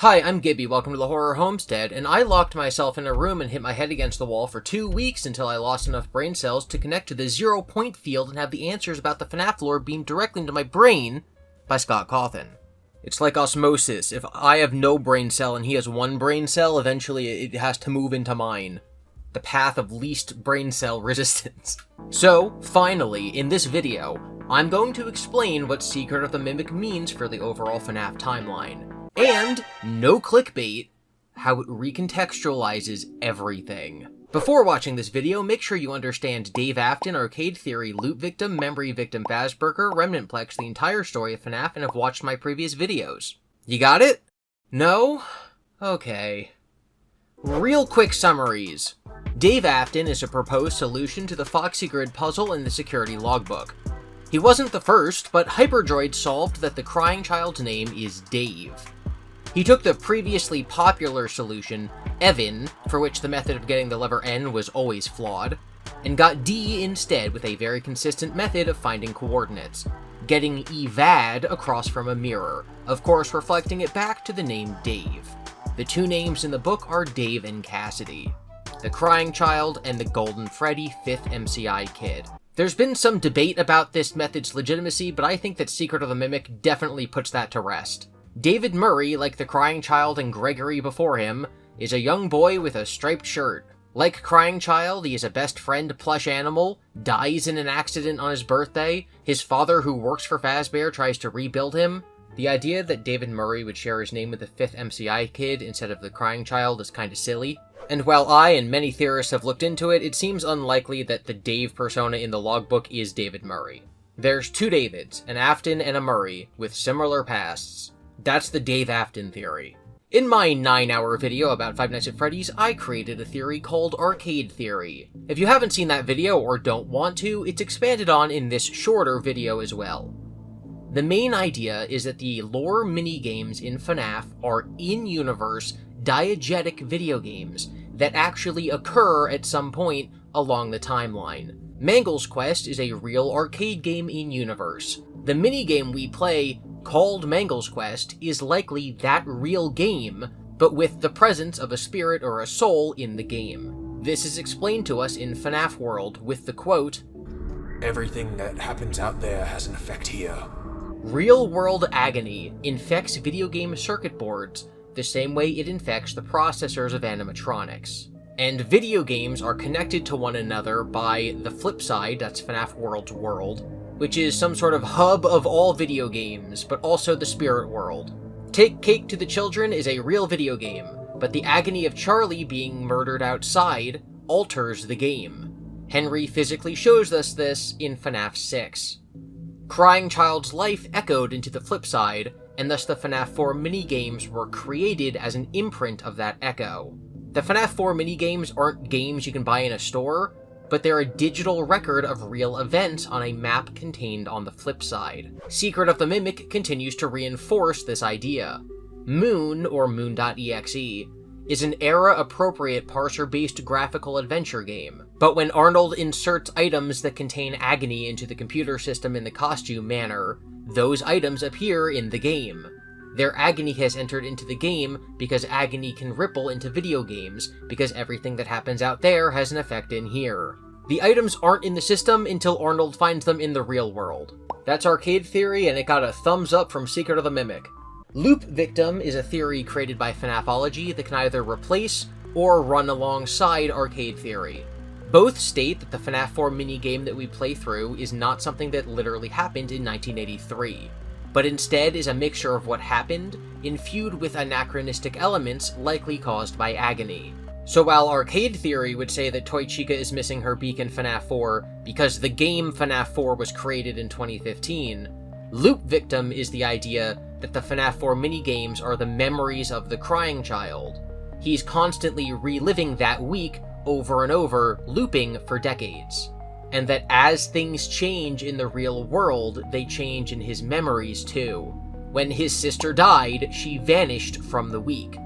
Hi, I'm GiBi, welcome to the Horror Homestead, and I locked myself in a room and hit my head against the wall for 2 weeks until I lost enough brain cells to connect to the 0 point field and have the answers about the FNAF lore beamed directly into my brain by Scott Cawthon. It's like osmosis. If I have no brain cell and he has one brain cell, eventually it has to move into mine. The path of least brain cell resistance. So, finally, in this video, I'm going to explain what Secret of the Mimic means for the overall FNAF timeline. And, no clickbait, how it recontextualizes everything. Before watching this video, make sure you understand Dave Afton, Arcade Theory, Loot Victim, Memory Victim, Fazberger, Remnant Plex, the entire story of FNAF, and have watched my previous videos. You got it? No? Okay. Real quick summaries. Dave Afton is a proposed solution to the Foxy Grid puzzle in the security logbook. He wasn't the first, but Hyperdroid solved that the crying child's name is Dave. He took the previously popular solution, Evan, for which the method of getting the letter N was always flawed, and got D instead with a very consistent method of finding coordinates, getting EVAD across from a mirror, of course reflecting it back to the name Dave. The two names in the book are Dave and Cassidy, the crying child and the golden Freddy 5th MCI kid. There's been some debate about this method's legitimacy, but I think that Secret of the Mimic definitely puts that to rest. David Murray, like the crying child and Gregory before him, is a young boy with a striped shirt. Like Crying Child, he is a best friend plush animal, dies in an accident on his birthday, his father who works for Fazberger tries to rebuild him. The idea that David Murray would share his name with the 5th MCI kid instead of the crying child is kinda silly. And while I and many theorists have looked into it, it seems unlikely that the Dave persona in the logbook is David Murray. There's two Davids, an Afton and a Murray, with similar pasts. That's the Dave Afton theory. In my 9-hour video about Five Nights at Freddy's, I created a theory called Arcade Theory. If you haven't seen that video or don't want to, it's expanded on in this shorter video as well. The main idea is that the lore minigames in FNAF are in-universe, diegetic video games that actually occur at some point along the timeline. Mangle's Quest is a real arcade game in-universe. The minigame we play, called Mangle's Quest, is likely that real game, but with the presence of a spirit or a soul in the game. This is explained to us in FNAF World with the quote, "Everything that happens out there has an effect here." Real-world agony infects video game circuit boards the same way it infects the processors of animatronics. And video games are connected to one another by the flip side, that's FNAF World's world, which is some sort of hub of all video games, but also the spirit world. Take Cake to the Children is a real video game, but the agony of Charlie being murdered outside alters the game. Henry physically shows us this in FNAF 6. Crying Child's life echoed into the flip side, and thus the FNAF 4 minigames were created as an imprint of that echo. The FNAF 4 minigames aren't games you can buy in a store, but they're a digital record of real events on a map contained on the flip side. Secret of the Mimic continues to reinforce this idea. Moon, or moon.exe, is an era-appropriate parser-based graphical adventure game, but when Arnold inserts items that contain agony into the computer system in the costume manner, those items appear in the game. Their agony has entered into the game because agony can ripple into video games, because everything that happens out there has an effect in here. The items aren't in the system until Arnold finds them in the real world. That's Arcade Theory, and it got a thumbs up from Secret of the Mimic. Loop Victim is a theory created by FNAFology that can either replace or run alongside Arcade Theory. Both state that the FNAF 4 minigame that we play through is not something that literally happened in 1983. But instead is a mixture of what happened, infused with anachronistic elements likely caused by agony. So while Arcade Theory would say that Toy Chica is missing her beak in FNAF 4 because the game FNAF 4 was created in 2015, Loop Victim is the idea that the FNAF 4 minigames are the memories of the crying child. He's constantly reliving that week over and over, looping for decades. And that as things change in the real world, they change in his memories too. When his sister died, she vanished from the week.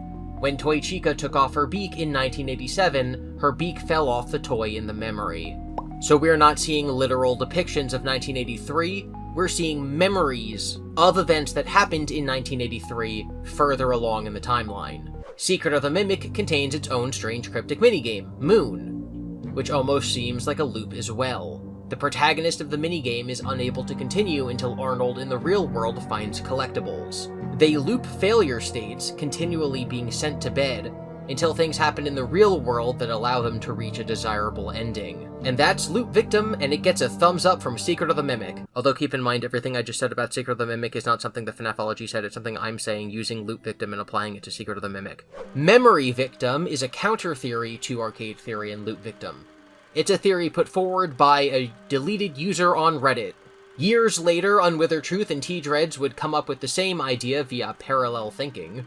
When Toy Chica took off her beak in 1987, her beak fell off the toy in the memory. So we're not seeing literal depictions of 1983, we're seeing memories of events that happened in 1983 further along in the timeline. Secret of the Mimic contains its own strange cryptic minigame, Moon, which almost seems like a loop as well. The protagonist of the minigame is unable to continue until Arnold in the real world finds collectibles. They loop failure states, continually being sent to bed, until things happen in the real world that allow them to reach a desirable ending. And that's Loop Victim, and it gets a thumbs up from Secret of the Mimic. Although keep in mind, everything I just said about Secret of the Mimic is not something the FNAFology said, it's something I'm saying using Loop Victim and applying it to Secret of the Mimic. Memory Victim is a counter-theory to Arcade Theory and Loop Victim. It's a theory put forward by a deleted user on Reddit. Years later, Unwither Truth and T-Dreads would come up with the same idea via parallel thinking,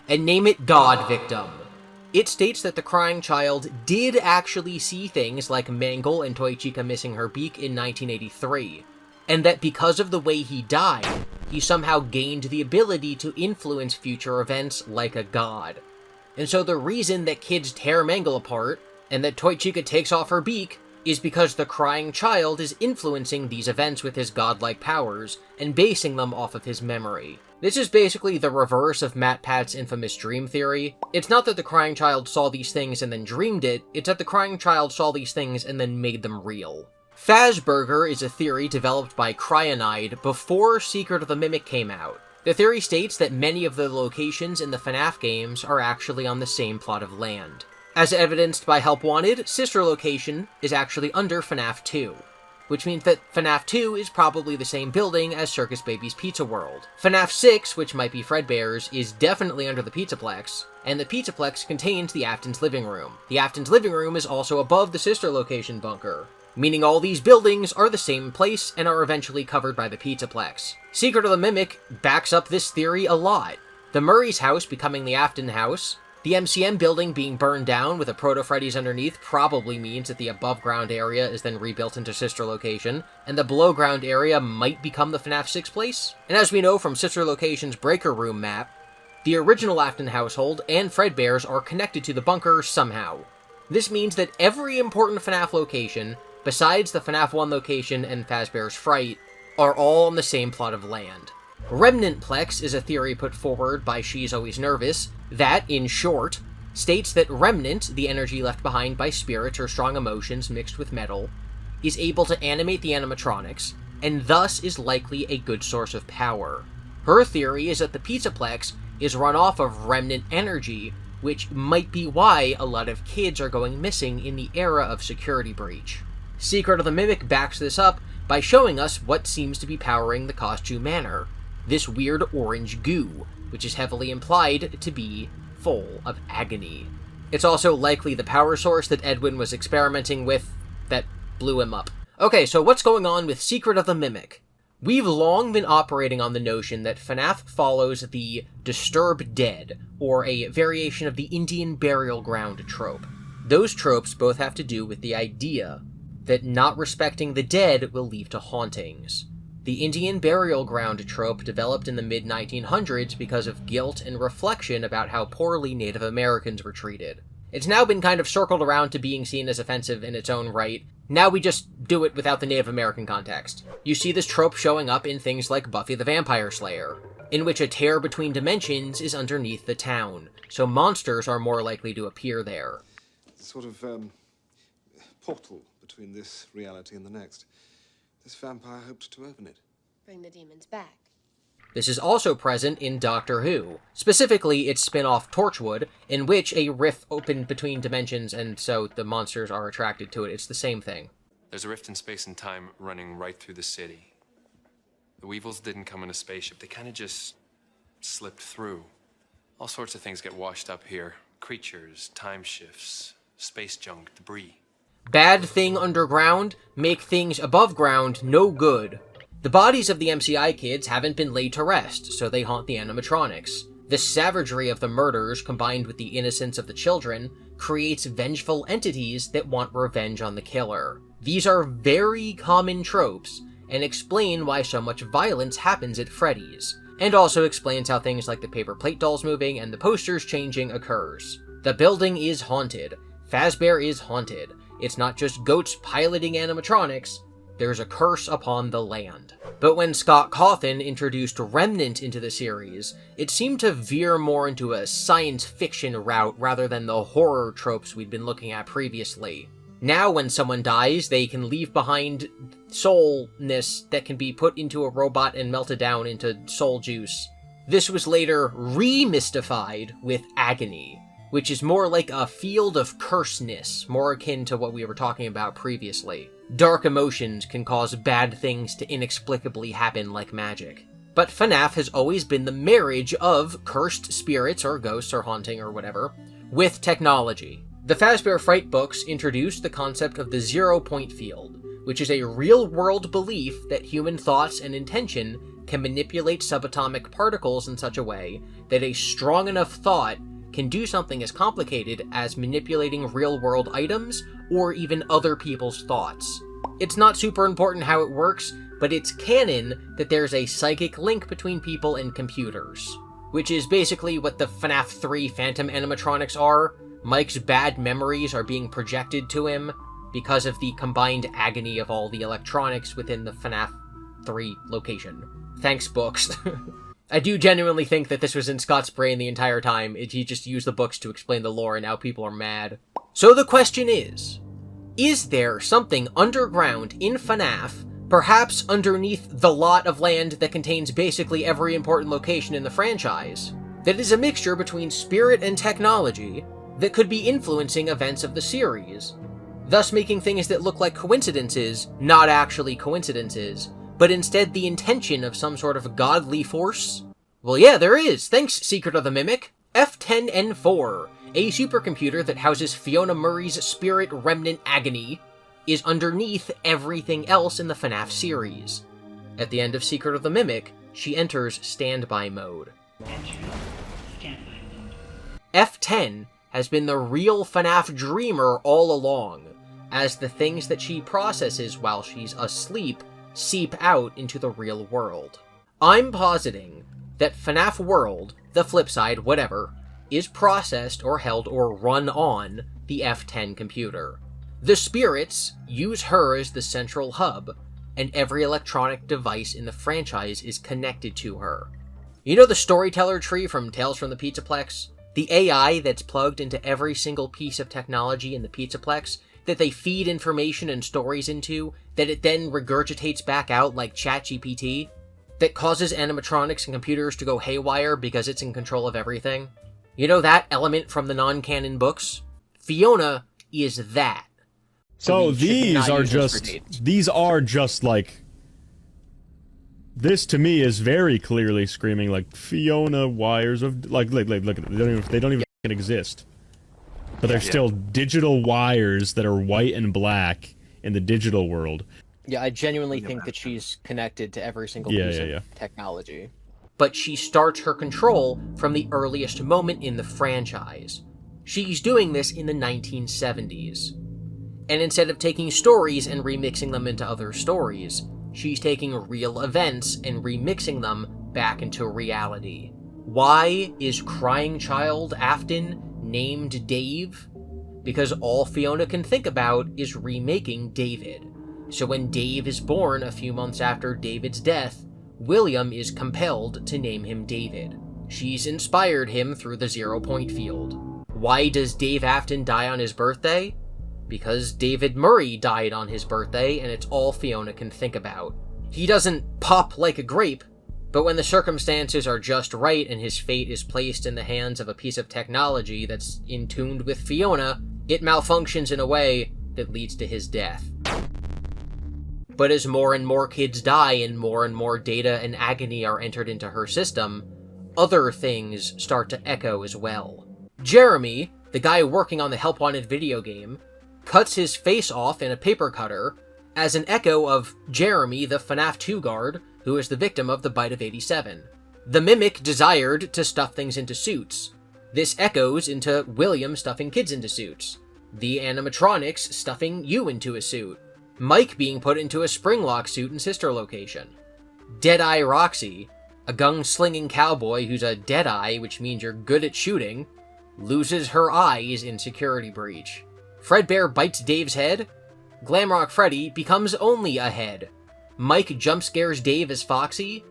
and name it God Victim. It states that the crying child did actually see things like Mangle and Toy Chica missing her beak in 1983, and that because of the way he died, he somehow gained the ability to influence future events like a god. And so the reason that kids tear Mangle apart, and that Toy Chica takes off her beak, is because the crying child is influencing these events with his godlike powers, and basing them off of his memory. This is basically the reverse of MatPat's infamous dream theory. It's not that the crying child saw these things and then dreamed it, it's that the crying child saw these things and then made them real. Fazberger is a theory developed by Cryonide before Secret of the Mimic came out. The theory states that many of the locations in the FNAF games are actually on the same plot of land. As evidenced by Help Wanted, Sister Location is actually under FNAF 2. Which means that FNAF 2 is probably the same building as Circus Baby's Pizza World. FNAF 6, which might be Fredbear's, is definitely under the Pizzaplex, and the Pizzaplex contains the Afton's living room. The Afton's living room is also above the Sister Location bunker, meaning all these buildings are the same place and are eventually covered by the Pizzaplex. Secret of the Mimic backs up this theory a lot. The Murray's house becoming the Afton house, the MCM building being burned down with a Proto-Freddy's underneath probably means that the above-ground area is then rebuilt into Sister Location, and the below-ground area might become the FNAF 6 place. And as we know from Sister Location's Breaker Room map, the original Afton household and Fredbear's are connected to the bunker somehow. This means that every important FNAF location, besides the FNAF 1 location and Fazbear's Fright, are all on the same plot of land. Remnant Plex is a theory put forward by She's Always Nervous that, in short, states that Remnant, the energy left behind by spirits or strong emotions mixed with metal, is able to animate the animatronics, and thus is likely a good source of power. Her theory is that the Pizzaplex is run off of Remnant energy, which might be why a lot of kids are going missing in the era of Security Breach. Secret of the Mimic backs this up by showing us what seems to be powering the Costume Manor. This weird orange goo, which is heavily implied to be full of agony. It's also likely the power source that Edwin was experimenting with that blew him up. Okay, so what's going on with Secret of the Mimic? We've long been operating on the notion that FNAF follows the Disturb Dead, or a variation of the Indian burial ground trope. Those tropes both have to do with the idea that not respecting the dead will lead to hauntings. The Indian burial ground trope developed in the mid-1900s because of guilt and reflection about how poorly Native Americans were treated. It's now been kind of circled around to being seen as offensive in its own right. Now we just do it without the Native American context. You see this trope showing up in things like Buffy the Vampire Slayer, in which a tear between dimensions is underneath the town, so monsters are more likely to appear there. Sort of, portal between this reality and the next. This vampire hoped to open it. Bring the demons back. This is also present in Doctor Who, specifically its spin-off Torchwood, in which a rift opened between dimensions and so the monsters are attracted to it. It's the same thing. There's a rift in space and time running right through the city. The Weevils didn't come in a spaceship, they kind of just slipped through. All sorts of things get washed up here. Creatures, time shifts, space junk, debris. Bad thing underground, make things above ground no good. The bodies of the MCI kids haven't been laid to rest, so they haunt the animatronics. The savagery of the murders, combined with the innocence of the children, creates vengeful entities that want revenge on the killer. These are very common tropes, and explain why so much violence happens at Freddy's, and also explains how things like the paper plate dolls moving and the posters changing occurs. The building is haunted. Fazbear is haunted. It's not just goats piloting animatronics, there's a curse upon the land. But when Scott Cawthon introduced Remnant into the series, it seemed to veer more into a science fiction route rather than the horror tropes we'd been looking at previously. Now when someone dies, they can leave behind soulness that can be put into a robot and melted down into soul juice. This was later remystified with agony, which is more like a field of curseness, more akin to what we were talking about previously. Dark emotions can cause bad things to inexplicably happen like magic. But FNAF has always been the marriage of cursed spirits, or ghosts, or haunting, or whatever, with technology. The Fazbear Fright books introduced the concept of the 0-point field, which is a real-world belief that human thoughts and intention can manipulate subatomic particles in such a way that a strong enough thought can do something as complicated as manipulating real-world items or even other people's thoughts. It's not super important how it works, but it's canon that there's a psychic link between people and computers, which is basically what the FNAF 3 Phantom animatronics are. Mike's bad memories are being projected to him because of the combined agony of all the electronics within the FNAF 3 location. Thanks, books. I do genuinely think that this was in Scott's brain the entire time. He just used the books to explain the lore, and now people are mad. So the question is there something underground in FNAF, perhaps underneath the lot of land that contains basically every important location in the franchise, that is a mixture between spirit and technology that could be influencing events of the series, thus making things that look like coincidences not actually coincidences, but instead the intention of some sort of godly force? Well, yeah, there is. Thanks, Secret of the Mimic. F10N4, a supercomputer that houses Fiona Murray's spirit remnant agony, is underneath everything else in the FNAF series. At the end of Secret of the Mimic, she enters standby mode. F10 has been the real FNAF dreamer all along, as the things that she processes while she's asleep seep out into the real world. I'm positing that FNAF World, the flip side, whatever, is processed or held or run on the F10 computer. The spirits use her as the central hub, and every electronic device in the franchise is connected to her. You know the storyteller tree from Tales from the Pizzaplex? The AI that's plugged into every single piece of technology in the Pizzaplex that they feed information and stories into, that it then regurgitates back out like ChatGPT, that causes animatronics and computers to go haywire because it's in control of everything. You know that element from the non-canon books? Fiona is that. So these are just like, this to me is very clearly screaming like Fiona wires of, like look at it, they don't even exist. But they're still digital wires that are white and black in the digital world. Yeah, I genuinely think that she's connected to every single piece of technology. But she starts her control from the earliest moment in the franchise. She's doing this in the 1970s. And instead of taking stories and remixing them into other stories, she's taking real events and remixing them back into reality. Why is crying child Afton named Dave? Because all Fiona can think about is remaking David. So when Dave is born a few months after David's death, William is compelled to name him David. She's inspired him through the 0-point field. Why does Dave Afton die on his birthday? Because David Murray died on his birthday, and it's all Fiona can think about. He doesn't pop like a grape, but when the circumstances are just right and his fate is placed in the hands of a piece of technology that's in tune with Fiona, it malfunctions in a way that leads to his death. But as more and more kids die and more data and agony are entered into her system, other things start to echo as well. Jeremy, the guy working on the Help Wanted video game, cuts his face off in a paper cutter as an echo of Jeremy, the FNAF 2 guard, who is the victim of the Bite of 87. The Mimic desired to stuff things into suits. This echoes into William stuffing kids into suits. The animatronics stuffing you into a suit. Mike being put into a Springlock suit in Sister Location. Deadeye Roxy, a gun-slinging cowboy who's a Deadeye, which means you're good at shooting, loses her eyes in Security Breach. Fredbear bites Dave's head. Glamrock Freddy becomes only a head. Mike jump scares Dave as Foxy.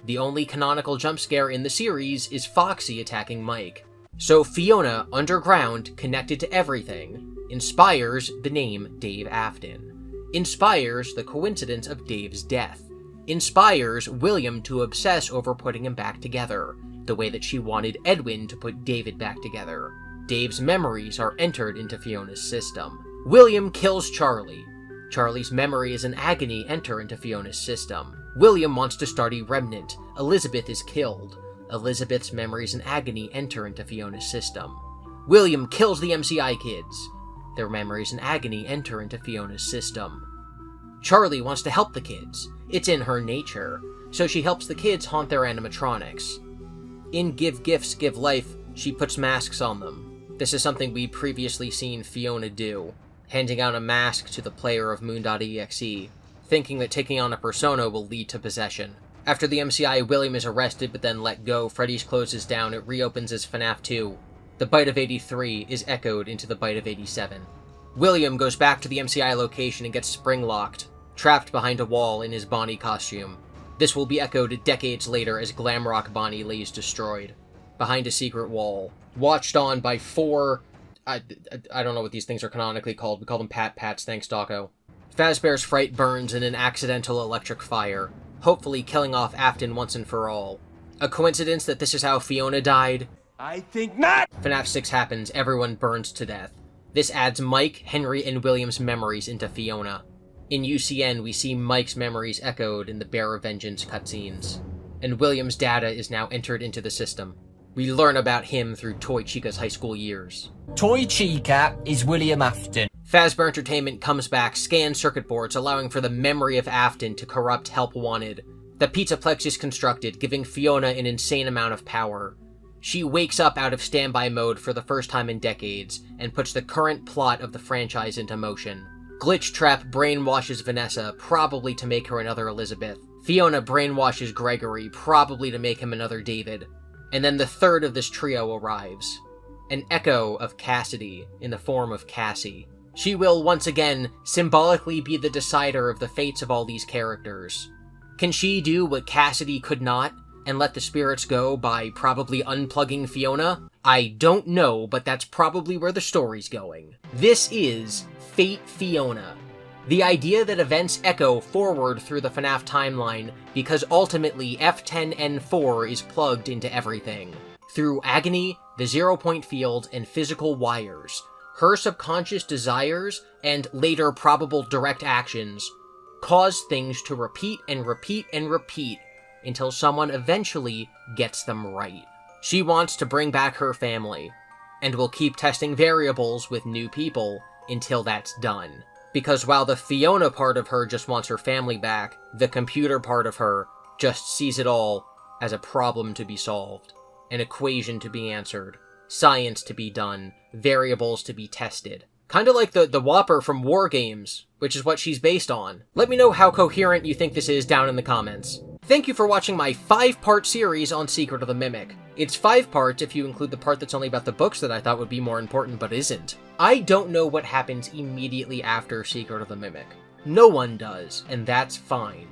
The only canonical jump scare in the series is Foxy attacking Mike. So Fiona, underground, connected to everything, inspires the name Dave Afton. Inspires the coincidence of Dave's death. Inspires William to obsess over putting him back together, the way that she wanted Edwin to put David back together. Dave's memories are entered into Fiona's system. William kills Charlie. Charlie's memories and agony enter into Fiona's system. William wants to start a Remnant. Elizabeth is killed. Elizabeth's memories and agony enter into Fiona's system. William kills the MCI kids. Their memories and agony enter into Fiona's system. Charlie wants to help the kids. It's in her nature, so she helps the kids haunt their animatronics. In Give Gifts, Give Life, she puts masks on them. This is something we'd previously seen Fiona do, handing out a mask to the player of moon.exe, thinking that taking on a persona will lead to possession. After the MCI, William is arrested but then let go. Freddy's closes down. It reopens as FNAF 2. The bite of 83 is echoed into the bite of 87. William goes back to the MCI location and gets spring-locked, trapped behind a wall in his Bonnie costume. This will be echoed decades later as Glamrock Bonnie lays destroyed, behind a secret wall, watched on by 4... I don't know what these things are canonically called. We call them Pats, thanks Dawko. Fazbear's Fright burns in an accidental electric fire, hopefully killing off Afton once and for all. A coincidence that this is how Fiona died? I think not! FNAF 6 happens, everyone burns to death. This adds Mike, Henry, and William's memories into Fiona. In UCN, we see Mike's memories echoed in the Bear of Vengeance cutscenes, and William's data is now entered into the system. We learn about him through Toy Chica's high school years. Toy Chica is William Afton. Fazbear Entertainment comes back, scans circuit boards, allowing for the memory of Afton to corrupt Help Wanted. The Pizzaplex is constructed, giving Fiona an insane amount of power. She wakes up out of standby mode for the first time in decades, and puts the current plot of the franchise into motion. Glitch Trap brainwashes Vanessa, probably to make her another Elizabeth. Fiona brainwashes Gregory, probably to make him another David. And then the third of this trio arrives. An echo of Cassidy, in the form of Cassie. She will, once again, symbolically be the decider of the fates of all these characters. Can she do what Cassidy could not, and let the spirits go by probably unplugging Fiona? I don't know, but that's probably where the story's going. This is FateFiona. The idea that events echo forward through the FNAF timeline because ultimately F10N4 is plugged into everything. Through agony, the 0-point field, and physical wires, her subconscious desires, and later probable direct actions, cause things to repeat and repeat and repeat until someone eventually gets them right. She wants to bring back her family, and will keep testing variables with new people until that's done. Because while the Fiona part of her just wants her family back, the computer part of her just sees it all as a problem to be solved, an equation to be answered, science to be done, variables to be tested. Kinda like the Whopper from War Games, which is what she's based on. Let me know how coherent you think this is down in the comments. Thank you for watching my 5-part series on Secret of the Mimic. It's 5 parts if you include the part that's only about the books that I thought would be more important but isn't. I don't know what happens immediately after Secret of the Mimic. No one does, and that's fine.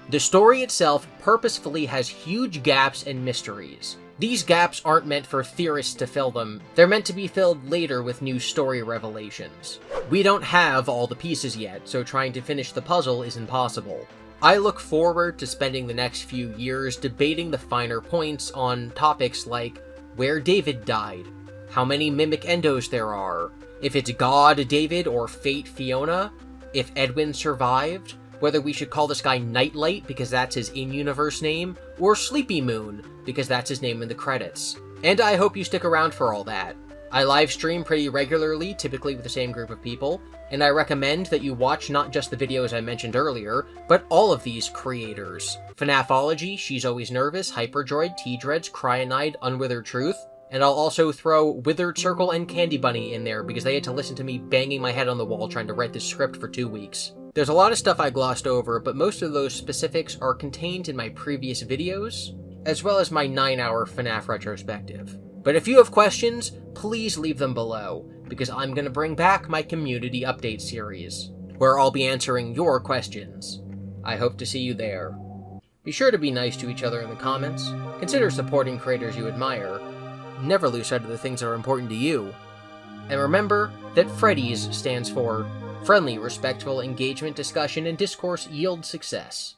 The story itself purposefully has huge gaps and mysteries. These gaps aren't meant for theorists to fill them, they're meant to be filled later with new story revelations. We don't have all the pieces yet, so trying to finish the puzzle is impossible. I look forward to spending the next few years debating the finer points on topics like where David died, how many Mimic Endos there are, if it's God David or Fate Fiona, if Edwin survived, whether we should call this guy Nightlight because that's his in-universe name, or Sleepy Moon because that's his name in the credits. And I hope you stick around for all that. I live stream pretty regularly, typically with the same group of people, and I recommend that you watch not just the videos I mentioned earlier, but all of these creators. FNAFology, She's Always Nervous, Hyperdroid, T-Dreads, Cryonide, Unwithered Truth, and I'll also throw Withered Circle and Candy Bunny in there because they had to listen to me banging my head on the wall trying to write this script for 2 weeks. There's a lot of stuff I glossed over, but most of those specifics are contained in my previous videos, as well as my 9-hour FNAF retrospective. But if you have questions, please leave them below, because I'm going to bring back my community update series. where I'll be answering your questions. I hope to see you there. Be sure to be nice to each other in the comments, consider supporting creators you admire, never lose sight of the things that are important to you, and remember that Freddy's stands for Friendly, Respectful Engagement, Discussion, and Discourse Yield Success.